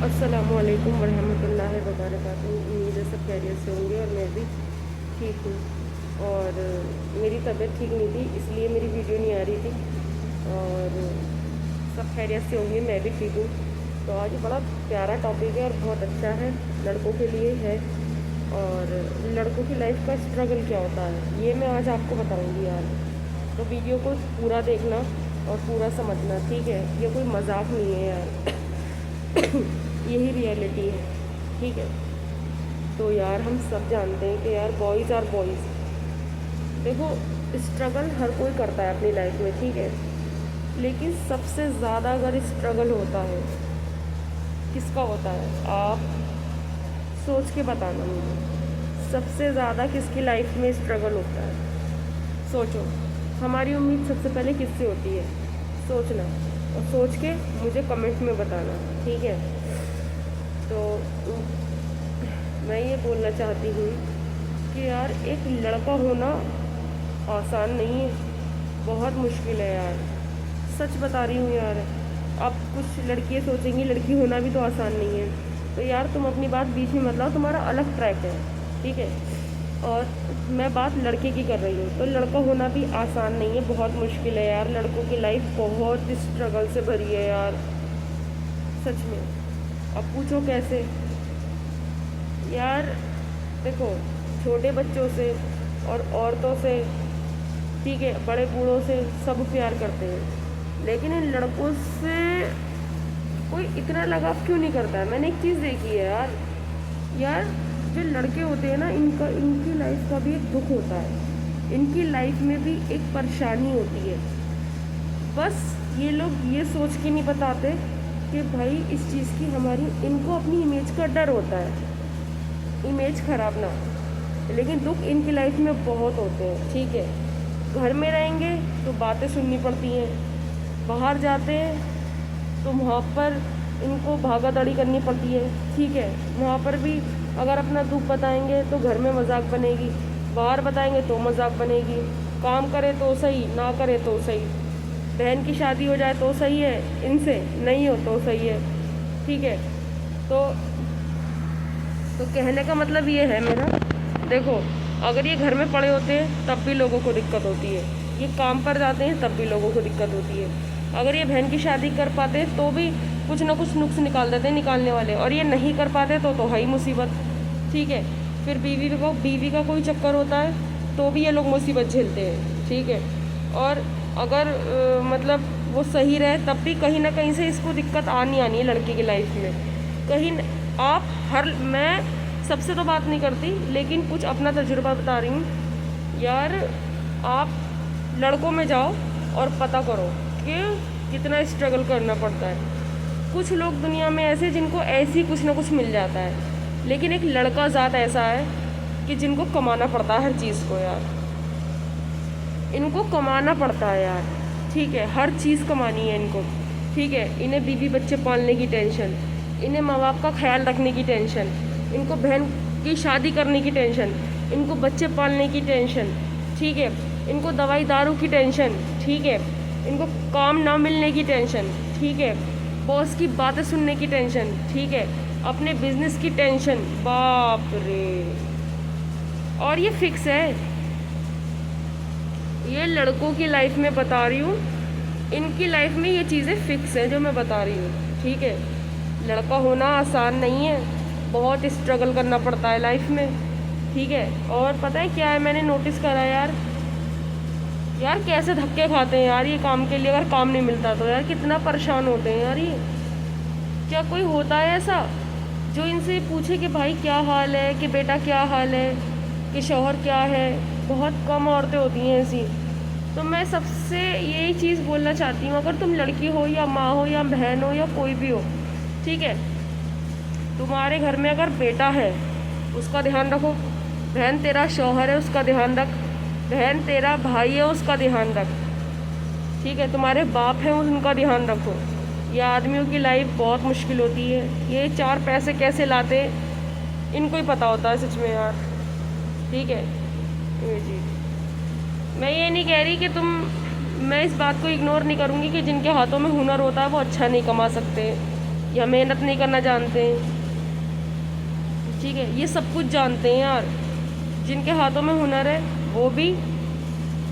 अस्सलामुअलैकुम वरहमतुल्लाहि वबरकातुहू। उम्मीद है सब खैरियत से होंगे और मैं भी ठीक हूँ। और मेरी तबीयत ठीक नहीं थी, इसलिए मेरी वीडियो नहीं आ रही थी। और सब खैरियत से होंगे, मैं भी ठीक हूँ। तो आज बड़ा प्यारा टॉपिक है और बहुत अच्छा है, लड़कों के लिए है। और लड़कों की लाइफ का स्ट्रगल क्या होता है ये मैं आज आपको बताऊँगी यार। तो वीडियो को पूरा देखना और पूरा समझना, ठीक है? ये कोई मजाक नहीं है यार। यही रियलिटी है, ठीक है? तो यार हम सब जानते हैं कि यार बॉयज़ आर बॉयज़। देखो, स्ट्रगल हर कोई करता है अपनी लाइफ में, ठीक है? लेकिन सबसे ज़्यादा अगर स्ट्रगल होता है, किसका होता है? आप सोच के बताना मुझे, सबसे ज़्यादा किसकी लाइफ में स्ट्रगल होता है? सोचो। हमारी उम्मीद सबसे पहले किससे होती है? सोचना, और सोच के मुझे कमेंट में बताना, ठीक है? तो मैं ये बोलना चाहती हूँ कि यार एक लड़का होना आसान नहीं है, बहुत मुश्किल है यार। सच बता रही हूँ यार। अब कुछ लड़कियाँ सोचेंगी लड़की होना भी तो आसान नहीं है, तो यार तुम अपनी बात बीच में मत लाओ, तुम्हारा अलग ट्रैक है, ठीक है? और मैं बात लड़के की कर रही हूँ, तो लड़का होना भी आसान नहीं है, बहुत मुश्किल है यार। लड़कों की लाइफ बहुत स्ट्रगल से भरी है यार, सच में। अब पूछो कैसे? यार देखो, छोटे बच्चों से और औरतों से, ठीक है, बड़े बूढ़ों से सब प्यार करते हैं, लेकिन इन लड़कों से कोई इतना लगाव क्यों नहीं करता है? मैंने एक चीज़ देखी है यार। यार जो लड़के होते हैं ना, इनकी लाइफ का भी एक दुख होता है, इनकी लाइफ में भी एक परेशानी होती है। बस ये लोग ये सोच के नहीं बताते कि भाई इस चीज़ की हमारी, इनको अपनी इमेज का डर होता है, इमेज ख़राब ना हो। लेकिन दुख इनकी लाइफ में बहुत होते हैं, ठीक है? घर में रहेंगे तो बातें सुननी पड़ती हैं, बाहर जाते हैं तो वहाँ पर इनको भागा दौड़ी करनी पड़ती है, ठीक है? वहाँ पर भी अगर अपना दुख बताएंगे तो घर में मजाक बनेगी, बाहर बताएंगे तो मजाक बनेगी। काम करे तो सही, ना करे तो सही। बहन की शादी हो जाए तो सही है, इनसे नहीं हो तो सही है, ठीक है? तो कहने का मतलब ये है मेरा, देखो, अगर ये घर में पड़े होते हैं तब भी लोगों को दिक्कत होती है, ये काम पर जाते हैं तब भी लोगों को दिक्कत होती है। अगर ये बहन की शादी कर पाते हैं तो भी कुछ ना कुछ नुक्स निकाल देते हैं निकालने वाले, और ये नहीं कर पाते तो है ही मुसीबत, ठीक है? फिर बीवी का कोई चक्कर होता है तो भी ये लोग मुसीबत झेलते हैं, ठीक है? और अगर मतलब वो सही रहे तब भी कहीं ना कहीं से इसको दिक्कत आनी है लड़के की लाइफ में। कहीं आप हर, मैं सबसे तो बात नहीं करती, लेकिन कुछ अपना तजुर्बा बता रही हूँ यार। आप लड़कों में जाओ और पता करो कि कितना स्ट्रगल करना पड़ता है। कुछ लोग दुनिया में ऐसे जिनको ऐसे ही कुछ ना कुछ मिल जाता है, लेकिन एक लड़का ज़ात ऐसा है कि जिनको कमाना पड़ता है हर चीज़ को यार। इनको कमाना पड़ता है यार, ठीक है? हर चीज़ कमानी है इनको, ठीक है? इन्हें बीवी बच्चे पालने की टेंशन, इन्हें माँ बाप का ख्याल रखने की टेंशन, इनको बहन की शादी करने की टेंशन, इनको बच्चे पालने की टेंशन, ठीक है? इनको दवाई दारू की टेंशन, ठीक है? इनको काम ना मिलने की टेंशन, ठीक है? बॉस की बातें सुनने की टेंशन, ठीक है? अपने बिजनेस की टेंशन, बाप रे। और ये फिक्स है, ये लड़कों की लाइफ में बता रही हूँ, इनकी लाइफ में ये चीज़ें फिक्स हैं जो मैं बता रही हूँ, ठीक है? लड़का होना आसान नहीं है, बहुत स्ट्रगल करना पड़ता है लाइफ में, ठीक है? और पता है क्या है, मैंने नोटिस करा यार, यार कैसे धक्के खाते हैं यार ये काम के लिए। अगर काम नहीं मिलता तो यार कितना परेशान होते हैं यार ये। क्या कोई होता है ऐसा जो इनसे पूछे कि भाई क्या हाल है, कि बेटा क्या हाल है, कि शौहर क्या है? बहुत कम औरतें होती हैं ऐसी। तो मैं सबसे यही चीज़ बोलना चाहती हूँ, अगर तुम लड़की हो या माँ हो या बहन हो या कोई भी हो, ठीक है? तुम्हारे घर में अगर बेटा है उसका ध्यान रखो, बहन तेरा शौहर है उसका ध्यान रख, बहन तेरा भाई है उसका ध्यान रख, ठीक है? तुम्हारे बाप हैं उनका ध्यान रखो। ये आदमियों की लाइफ बहुत मुश्किल होती है, ये चार पैसे कैसे लाते इनको ही पता होता है सच में यार, ठीक है? ये जी, मैं ये नहीं कह रही कि तुम, मैं इस बात को इग्नोर नहीं करूँगी कि जिनके हाथों में हुनर होता है वो अच्छा नहीं कमा सकते, या मेहनत नहीं करना जानते हैं, ठीक है, ये सब कुछ जानते हैं यार। जिनके हाथों में हुनर है वो भी,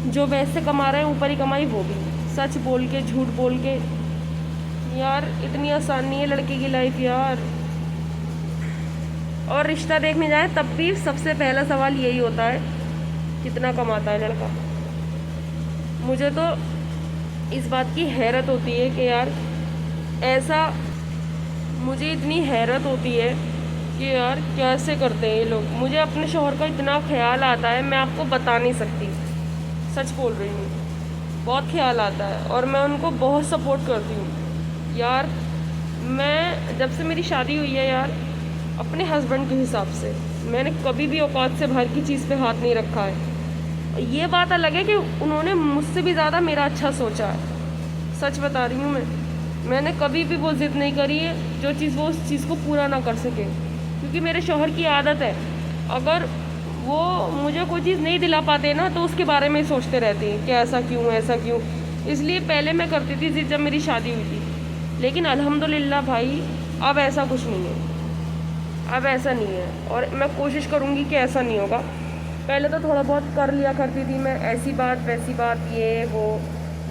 जो पैसे कमा रहे हैं ऊपर ही कमाई वो भी, सच बोल के झूठ बोल के। यार इतनी आसान नहीं है लड़की की लाइफ यार। और रिश्ता देखने जाए तब भी सबसे पहला सवाल यही होता है, कितना कमाता है लड़का। मुझे तो इस बात की हैरत होती है कि यार ऐसा, मुझे इतनी हैरत होती है कि यार कैसे करते हैं ये लोग। मुझे अपने शौहर का इतना ख्याल आता है, मैं आपको बता नहीं सकती, सच बोल रही हूँ, बहुत ख्याल आता है और मैं उनको बहुत सपोर्ट करती हूँ यार। मैं जब से मेरी शादी हुई है यार, अपने हस्बैंड के हिसाब से मैंने कभी भी औकात से बाहर की चीज़ पे हाथ नहीं रखा है। ये बात अलग है कि उन्होंने मुझसे भी ज़्यादा मेरा अच्छा सोचा है, सच बता रही हूँ मैंने कभी भी वो ज़िद नहीं करी है जो चीज़ वो उस चीज़ को पूरा ना कर सके। क्योंकि मेरे शौहर की आदत है, अगर वो मुझे कोई चीज़ नहीं दिला पाते ना तो उसके बारे में ही सोचते रहते हैं कि ऐसा क्यों ऐसा क्यों। इसलिए पहले मैं करती थी ज़िद जब मेरी शादी हुई थी, लेकिन अल्हम्दुलिल्लाह भाई अब ऐसा कुछ नहीं है, अब ऐसा नहीं है और मैं कोशिश करूँगी कि ऐसा नहीं होगा। पहले तो थोड़ा बहुत कर लिया करती थी मैं, ऐसी बात वैसी बात ये वो,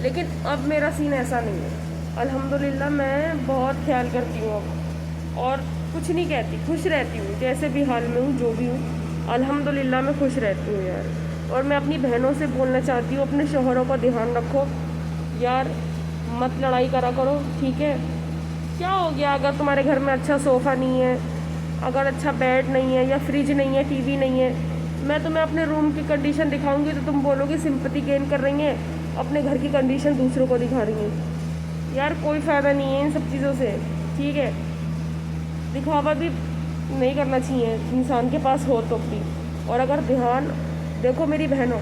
लेकिन अब मेरा सीन ऐसा नहीं है। अल्हम्दुलिल्लाह मैं बहुत ख्याल करती हूँ अब, और कुछ नहीं कहती, खुश रहती हूँ जैसे भी हाल में हूँ, जो भी हूँ अल्हम्दुलिल्लाह मैं खुश रहती हूँ यार। और मैं अपनी बहनों से बोलना चाहती हूँ, अपने शौहरों का ध्यान रखो यार, मत लड़ाई करा करो, ठीक है। क्या हो गया अगर तुम्हारे घर में अच्छा सोफ़ा नहीं है, अगर अच्छा बेड नहीं है या फ्रिज नहीं है, टीवी नहीं है, मैं तुम्हें अपने रूम की कंडीशन दिखाऊंगी तो तुम बोलोगे सिंपैथी गेन कर रही हैं, अपने घर की कंडीशन दूसरों को दिखा रही हैं। यार कोई फ़ायदा नहीं है इन सब चीज़ों से, ठीक है। दिखावा भी नहीं करना चाहिए इंसान के पास हो तो भी। और अगर ध्यान देखो मेरी बहनों,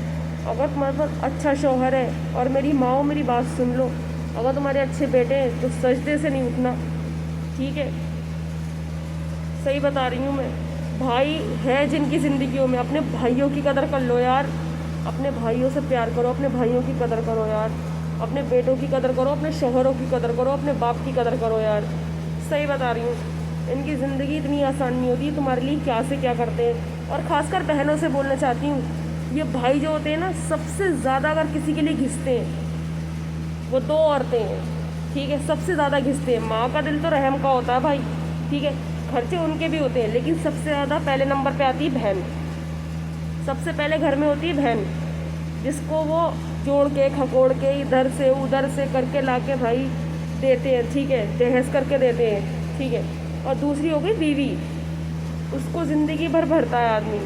अगर तुम्हारे पास अच्छा शौहर है, और मेरी माँ मेरी बात सुन लो, अगर तुम्हारे अच्छे बेटे हैं तो सजदे से नहीं उठना, ठीक है, सही बता रही हूँ मैं। भाई है जिनकी ज़िंदगियों में, अपने भाइयों की कदर कर लो यार, अपने भाइयों से प्यार करो, अपने भाइयों की कदर करो यार, अपने बेटों की कदर करो, अपने शौहरों की कदर करो, अपने बाप की कदर करो यार, सही बता रही हूँ। इनकी ज़िंदगी इतनी आसान नहीं होती, तुम्हारे लिए क्या से क्या करते हैं। और ख़ासकर बहनों से बोलना चाहती हूँ, ये भाई जो होते हैं ना, सबसे ज़्यादा अगर किसी के लिए घिसते हैं वो दो औरतें हैं, ठीक है, सबसे ज़्यादा घिसते हैं। माँ का दिल तो रहम का होता है भाई, ठीक है, खर्चे उनके भी होते हैं, लेकिन सबसे ज़्यादा पहले नंबर पे आती है बहन। सबसे पहले घर में होती है बहन, जिसको वो जोड़ के खकोड़ के इधर से उधर से करके ला के भाई देते हैं, ठीक है, दहेज करके देते हैं, ठीक है। और दूसरी हो गई बीवी, उसको ज़िंदगी भर भरता है आदमी,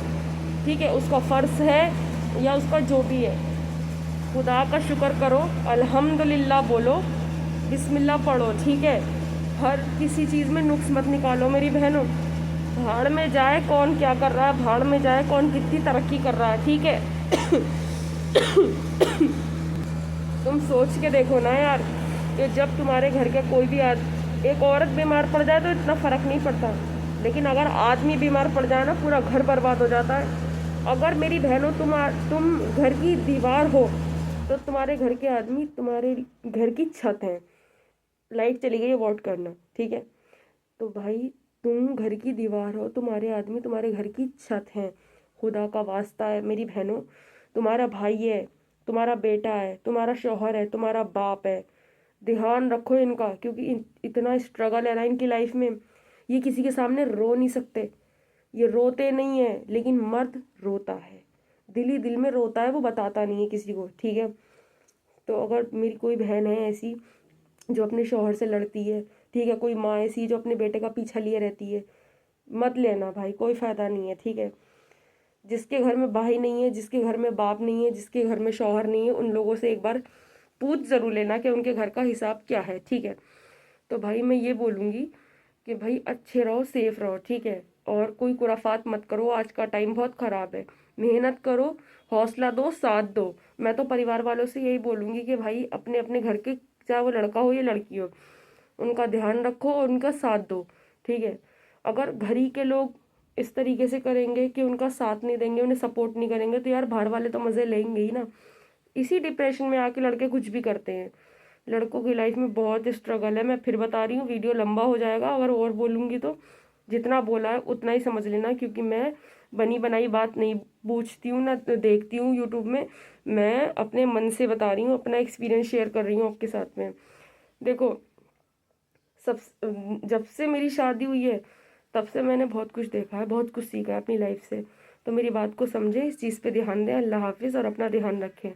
ठीक है, उसका फ़र्ज है या उसका जो भी है। खुदा का शुक्र करो, अल्हम्दुलिल्लाह बोलो, बिस्मिल्लाह पढ़ो, ठीक है। हर किसी चीज़ में नुक्स मत निकालो मेरी बहनों। भाड़ में जाए कौन क्या कर रहा है, भाड़ में जाए कौन कितनी तरक्की कर रहा है, ठीक है। तुम सोच के देखो ना यार, कि जब तुम्हारे घर के कोई भी एक औरत बीमार पड़ जाए तो इतना फ़र्क नहीं पड़ता, लेकिन अगर आदमी बीमार पड़ जाए ना, पूरा घर बर्बाद हो जाता है। अगर मेरी बहनों तुम घर की दीवार हो तो तुम्हारे घर के आदमी तुम्हारे घर की छत है। लाइट चली गई, वॉट करना, ठीक है। तो भाई तुम घर की दीवार हो, तुम्हारे आदमी तुम्हारे घर की छत हैं। खुदा का वास्ता है मेरी बहनों, तुम्हारा भाई है, तुम्हारा बेटा है, तुम्हारा शौहर है, तुम्हारा बाप है, ध्यान रखो इनका। क्योंकि इतना स्ट्रगल है ना इनकी लाइफ में, ये किसी के सामने रो नहीं सकते, ये रोते नहीं है, लेकिन मर्द रोता है, दिल ही दिल में रोता है, वो बताता नहीं है किसी को, ठीक है। तो अगर मेरी कोई बहन है ऐसी जो अपने शौहर से लड़ती है, ठीक है, कोई माँ ऐसी जो अपने बेटे का पीछा लिए रहती है, मत लेना भाई, कोई फ़ायदा नहीं है, ठीक है। जिसके घर में भाई नहीं है, जिसके घर में बाप नहीं है, जिसके घर में शौहर नहीं है, उन लोगों से एक बार पूछ ज़रूर लेना कि उनके घर का हिसाब क्या है, ठीक है। तो भाई मैं ये बोलूँगी कि भाई अच्छे रहो, सेफ रहो, ठीक है। और कोई खुराफात मत करो, आज का टाइम बहुत ख़राब है। मेहनत करो, हौसला दो, साथ दो। मैं तो परिवार वालों से यही बोलूँगी कि भाई अपने अपने घर के, चाहे वो लड़का हो या लड़की हो, उनका ध्यान रखो और उनका साथ दो, ठीक है। अगर घर ही के लोग इस तरीके से करेंगे कि उनका साथ नहीं देंगे, उन्हें सपोर्ट नहीं करेंगे, तो यार बाहर वाले तो मज़े लेंगे ही ना। इसी डिप्रेशन में आके लड़के कुछ भी करते हैं। लड़कों की लाइफ में बहुत स्ट्रगल है। मैं फिर बता रही हूँ, वीडियो लंबा हो जाएगा अगर और बोलूँगी तो। जितना बोला है उतना ही समझ लेना, क्योंकि मैं बनी बनाई बात नहीं पूछती हूँ ना देखती हूँ यूट्यूब में। मैं अपने मन से बता रही हूँ, अपना एक्सपीरियंस शेयर कर रही हूँ आपके साथ में। देखो, सब जब से मेरी शादी हुई है तब से मैंने बहुत कुछ देखा है, बहुत कुछ सीखा है अपनी लाइफ से। तो मेरी बात को समझें, इस चीज़ पे ध्यान दें। अल्लाह हाफिज़ और अपना ध्यान रखें।